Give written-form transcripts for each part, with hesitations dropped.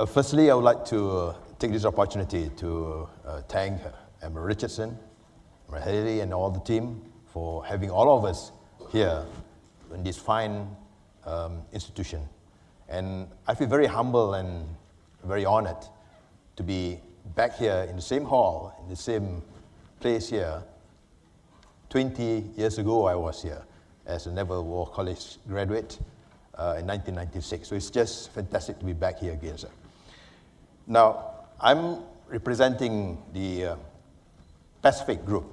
Firstly, I would like to take this opportunity to thank Emma Richardson, Emma Haley, and all the team for having all of us here in this fine institution. And I feel very humble and very honored to be back here in the same hall, in the same place here. 20 years ago, I was here as a Naval War College graduate in 1996. So it's just fantastic to be back here again, sir. Now, I'm representing the Pacific Group.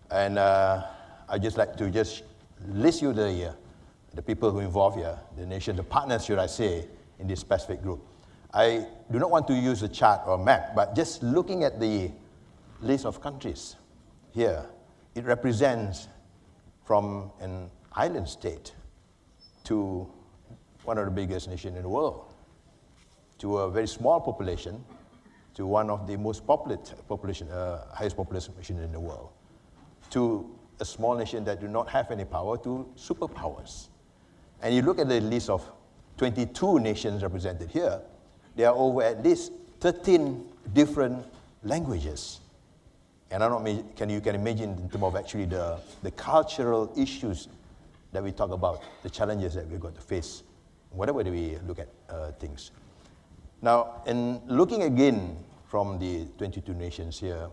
And I'd just like to just list you the people who are involved here, the nation, the partners, should I say, in this Pacific Group. I do not want to use a chart or a map, but just looking at the list of countries here, it represents from an island state to one of the biggest nations in the world, to a very small population, to one of the most highest population nation in the world, to a small nation that do not have any power, to superpowers. And you look at the list of 22 nations represented here, there are over at least 13 different languages. And I don't know, you can imagine in terms of actually the cultural issues that we talk about, the challenges that we're going to face, whatever we look at things. Now, in looking again from the 22 nations here,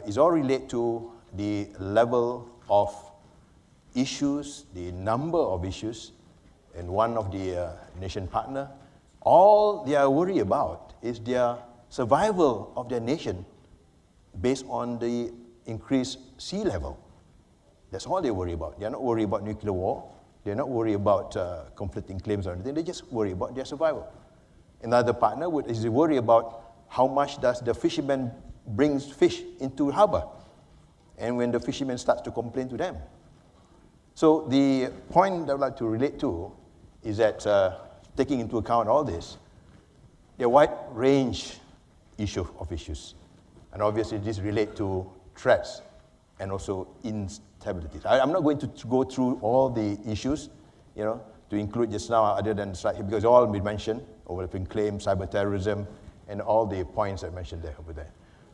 it's all related to the level of issues, the number of issues, and one of the nation partner, all they are worried about is their survival of their nation based on the increased sea level. That's all they worry about. They're not worried about nuclear war. They're not worried about conflicting claims or anything. They just worry about their survival. Another partner is worried about how much does the fisherman brings fish into harbor, and when the fisherman starts to complain to them. So the point that I'd like to relate to is that taking into account all this, there are a wide range of issues. And obviously this relates to threats and also instabilities. I'm not going to go through all the issues, to include just now other than slide here, because all been mentioned, overlapping claims, cyber terrorism, and all the points I mentioned there over there.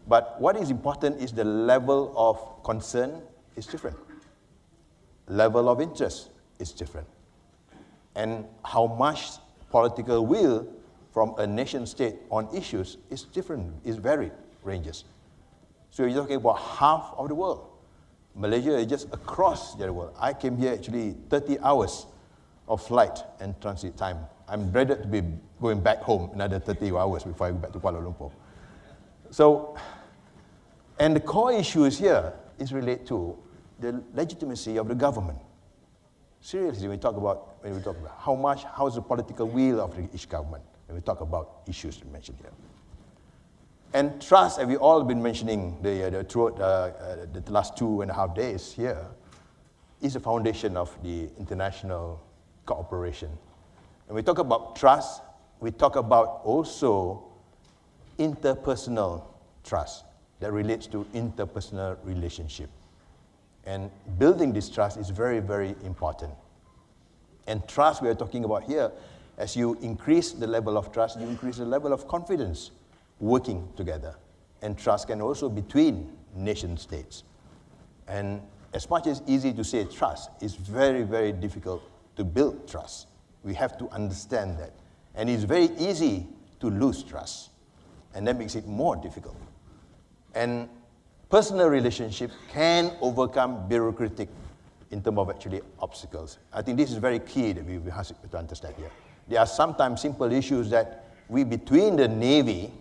But what is important is the level of concern is different. Level of interest is different. And how much political will from a nation state on issues is different, is varied ranges. So you're talking about half of the world. Malaysia is just across the world. I came here actually 30 hours of flight and transit time. I'm dreaded to be going back home another 30 hours before I go back to Kuala Lumpur. So, and the core issues here is related to the legitimacy of the government. Seriously, when we talk about how is the political will of each government, when we talk about issues mentioned here. And trust, as we all been mentioning throughout the last 2.5 days here, is the foundation of the international cooperation. When we talk about trust, we talk about also interpersonal trust that relates to interpersonal relationship. And building this trust is very, very important. And trust we are talking about here, as you increase the level of trust, you increase the level of confidence working together. And trust can also between nation states. And as much as easy to say trust, it's very, very difficult to build trust. We have to understand that. And it's very easy to lose trust. And that makes it more difficult. And personal relationship can overcome bureaucratic in terms of actually obstacles. I think this is very key that we have to understand here. There are sometimes simple issues that between the Navy,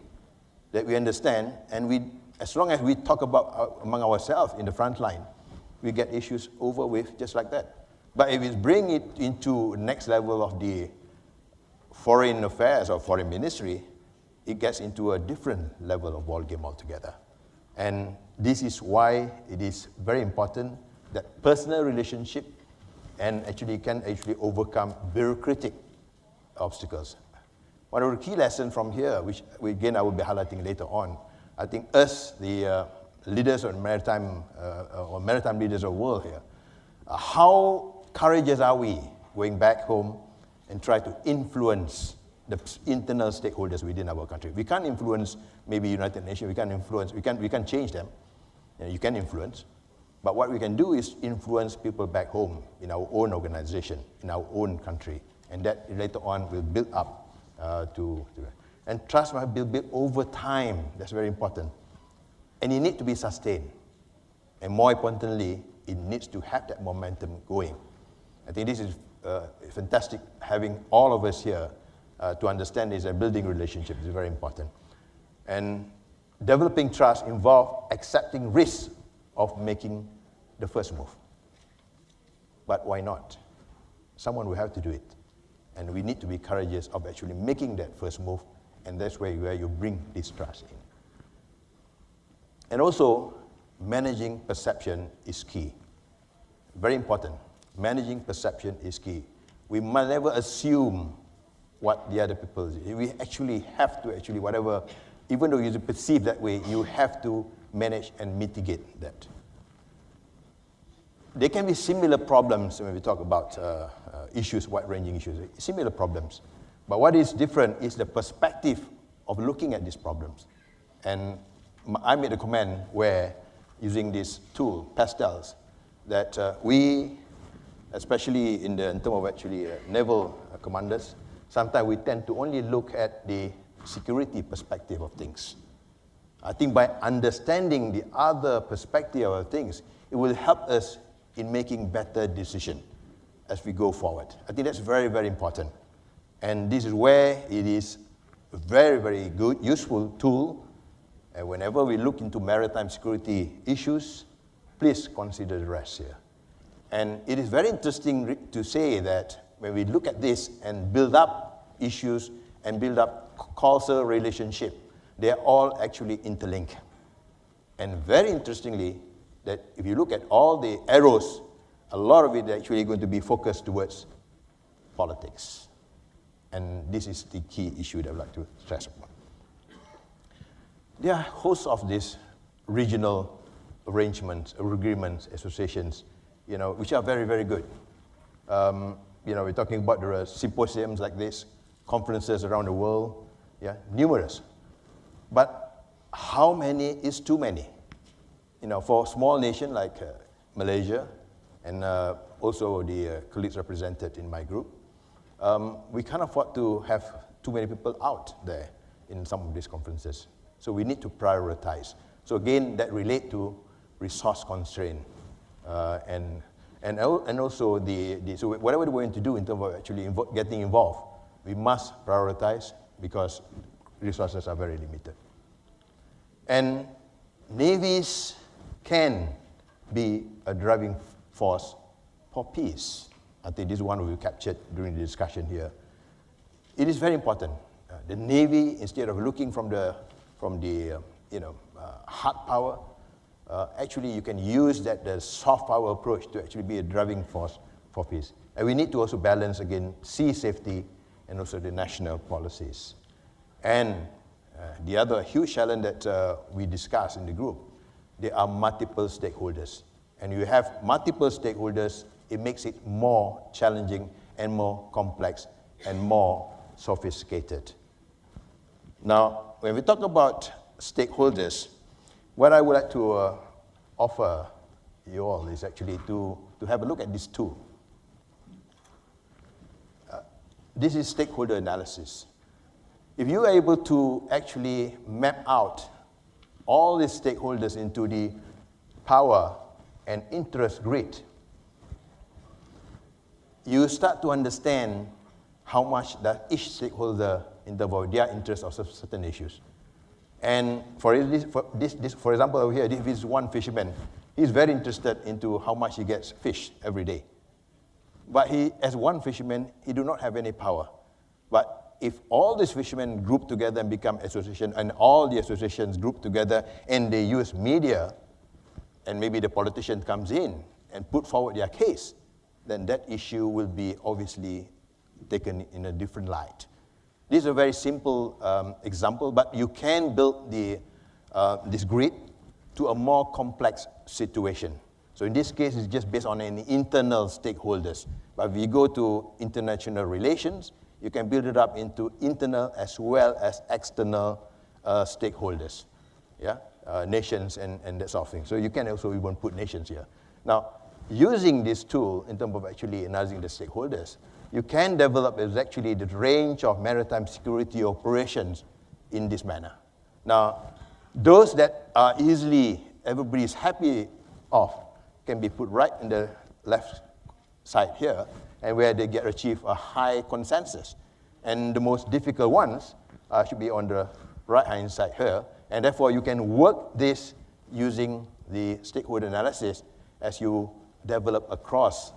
that we understand, and as long as we talk about among ourselves in the front line, we get issues over with just like that. But if we bring it into next level of the foreign affairs or foreign ministry, it gets into a different level of ball game altogether. And this is why it is very important that personal relationship and can overcome bureaucratic obstacles. One of the key lessons from here, which again I will be highlighting later on, I think us, the leaders of maritime leaders of the world here, how courageous are we going back home and try to influence the internal stakeholders within our country. We can't influence maybe United Nations, we can't change them. You can influence, but what we can do is influence people back home in our own organization, in our own country, and that later on will build up and trust must be built over time. That's very important. And it needs to be sustained. And more importantly, it needs to have that momentum going. I think this is fantastic having all of us here to understand this, and building relationships is very important. And developing trust involves accepting risks of making the first move. But why not? Someone will have to do it. And we need to be courageous of actually making that first move, and that's where you bring this trust in. And also, managing perception is key. Very important. Managing perception is key. We must never assume what the other people do. We actually have to whatever, even though you perceive that way, you have to manage and mitigate that. There can be similar problems when we talk about issues, wide-ranging issues, similar problems. But what is different is the perspective of looking at these problems. And I made a comment where, using this tool, pastels, that we, especially in terms of naval commanders, sometimes we tend to only look at the security perspective of things. I think by understanding the other perspective of things, it will help us in making better decisions as we go forward. I think that's very, very important. And this is where it is a very, very good, useful tool. And whenever we look into maritime security issues, please consider the rest here. And it is very interesting to say that when we look at this and build up issues and build up causal relationship, they are all actually interlinked. And very interestingly, that if you look at all the arrows, a lot of it is actually going to be focused towards politics. And this is the key issue that I'd like to stress upon. There are hosts of these regional arrangements, agreements, associations, which are very, very good. We're talking about there are symposiums like this, conferences around the world, numerous. But how many is too many? For a small nation like Malaysia, and also the colleagues represented in my group, we can't afford to have too many people out there in some of these conferences. So we need to prioritize. So again, that relate to resource constraint, and also so whatever we're going to do in terms of actually getting involved, we must prioritize because resources are very limited. And navies can be a driving force for peace. I think this is one we captured during the discussion here. It is very important. The Navy, instead of looking from the hard power, actually you can use the soft power approach to actually be a driving force for peace. And we need to also balance, again, sea safety and also the national policies. And the other huge challenge that we discussed in the group, there are multiple stakeholders. And you have multiple stakeholders, it makes it more challenging and more complex and more sophisticated. Now, when we talk about stakeholders, what I would like to offer you all is actually to have a look at this tool. This is stakeholder analysis. If you are able to actually map out all the stakeholders into the power and interest grid, you start to understand how much that each stakeholder in terms of their interest of certain issues. And for example, over here, this is one fisherman. He's very interested into how much he gets fish every day. But he, as one fisherman, he do not have any power. But if all these fishermen group together and become association, and all the associations group together and they use media, and maybe the politician comes in and put forward their case, then that issue will be obviously taken in a different light. This is a very simple example, but you can build this grid to a more complex situation. So in this case, it's just based on any internal stakeholders. But if you go to international relations, you can build it up into internal as well as external stakeholders, yeah, nations and that sort of thing. So you can also even put nations here. Now, using this tool in terms of actually analyzing the stakeholders, you can develop actually the range of maritime security operations in this manner. Now, those that are easily, everybody is happy of, can be put right in the left side here, and where they get achieve a high consensus. And the most difficult ones should be on the right-hand side here, and therefore you can work this using the stakeholder analysis as you develop across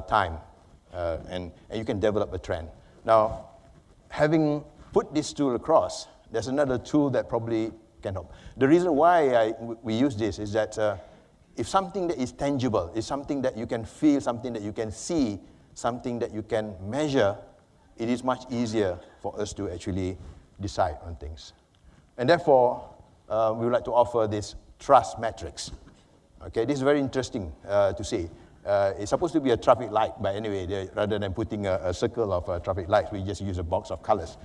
time, and you can develop a trend. Now, having put this tool across, there's another tool that probably can help. The reason why we use this is that if something that is tangible, is something that you can feel, something that you can see, something that you can measure, it is much easier for us to actually decide on things. And therefore, we would like to offer this trust matrix. Okay, this is very interesting to see. It's supposed to be a traffic light, but anyway, rather than putting a circle of traffic lights, we just use a box of colors.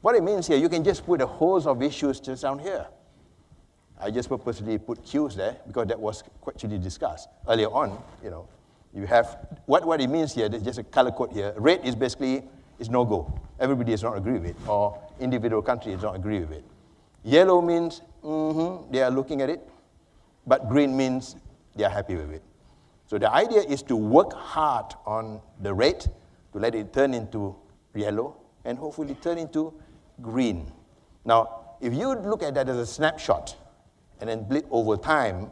What it means here, you can just put a host of issues just down here. I just purposely put Qs there because that was actually discussed earlier on. You know, you have what it means here. There's just a color code here. Red is basically is no go. Everybody does not agree with it, or individual country does not agree with it. Yellow means they are looking at it, but green means they are happy with it. So the idea is to work hard on the red to let it turn into yellow and hopefully turn into green. Now, if you look at that as a snapshot and then split over time,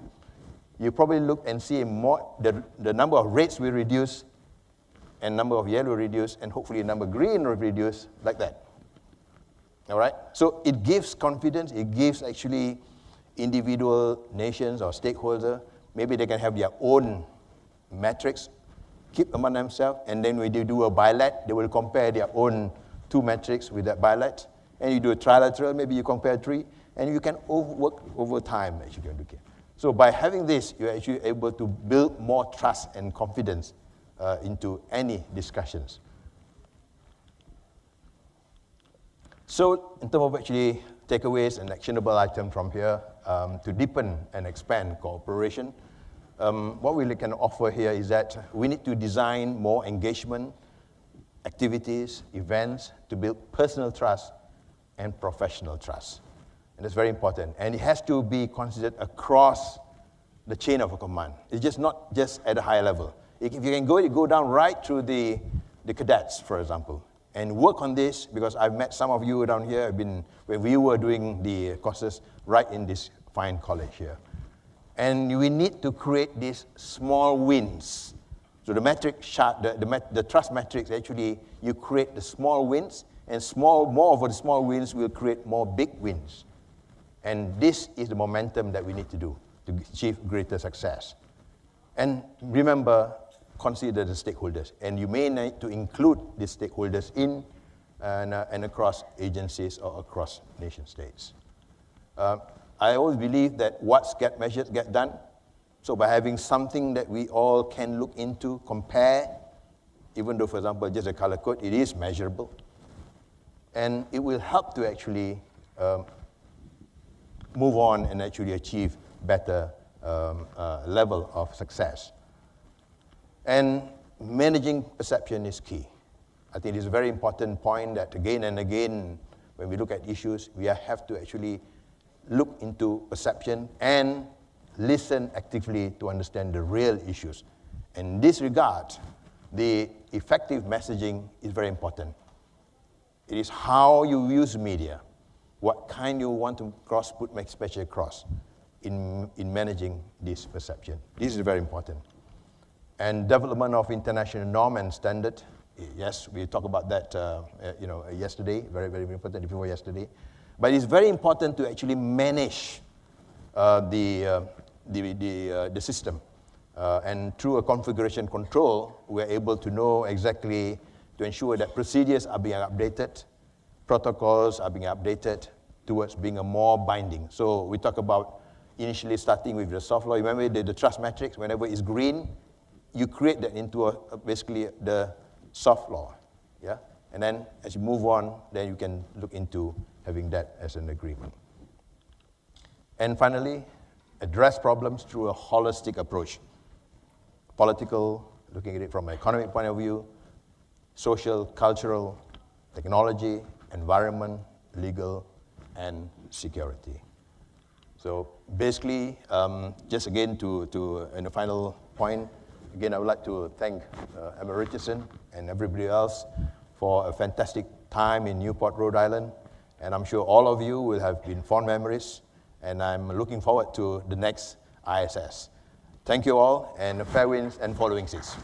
you probably look and see more, the number of reds will reduce and number of yellow reduce and hopefully number of green will reduce like that. All right? So it gives confidence, it gives actually individual nations or stakeholders, maybe they can have their own metrics, keep among themselves, and then when they do a bilat, they will compare their own two metrics with that bilat. And you do a trilateral, maybe you compare three, and you can work over time, actually. So by having this, you're actually able to build more trust and confidence into any discussions. So in terms of actually takeaways and actionable items from here, to deepen and expand cooperation, what we can offer here is that we need to design more engagement, activities, events to build personal trust and professional trust. And that's very important. And it has to be considered across the chain of command. It's just not just at a high level. If you can go down right through the cadets, for example, and work on this, because I've met some of you down here, when we were doing the courses right in this fine college here. And we need to create these small wins. So the metric chart, the trust matrix, actually, you create the small wins, and more of the small wins will create more big wins. And this is the momentum that we need to do to achieve greater success. And remember, consider the stakeholders. And you may need to include the stakeholders in and across agencies or across nation states. I always believe that what's get measured, get done. So by having something that we all can look into, compare, even though, for example, just a color code, it is measurable. And it will help to actually move on and actually achieve better level of success. And managing perception is key. I think it's a very important point that again and again, when we look at issues, we have to actually look into perception and listen actively to understand the real issues. In this regard, the effective messaging is very important. It is how you use media, what kind you want to put message across in managing this perception. This is very important. And development of international norm and standard. Yes, we talked about that yesterday, very, very important, before yesterday. But it's very important to actually manage the system. And through a configuration control, we're able to know exactly, to ensure that procedures are being updated, protocols are being updated towards being a more binding. So we talk about initially starting with the soft law. Remember the trust matrix, whenever it's green, you create that into basically the soft law. Yeah? And then as you move on, then you can look into having that as an agreement. And finally, address problems through a holistic approach. Political, looking at it from an economic point of view, social, cultural, technology, environment, legal, and security. So basically, just again in the final point, again, I would like to thank Emma Richardson and everybody else for a fantastic time in Newport, Rhode Island. And I'm sure all of you will have been fond memories, and I'm looking forward to the next ISS. Thank you all, and fair winds and following seas.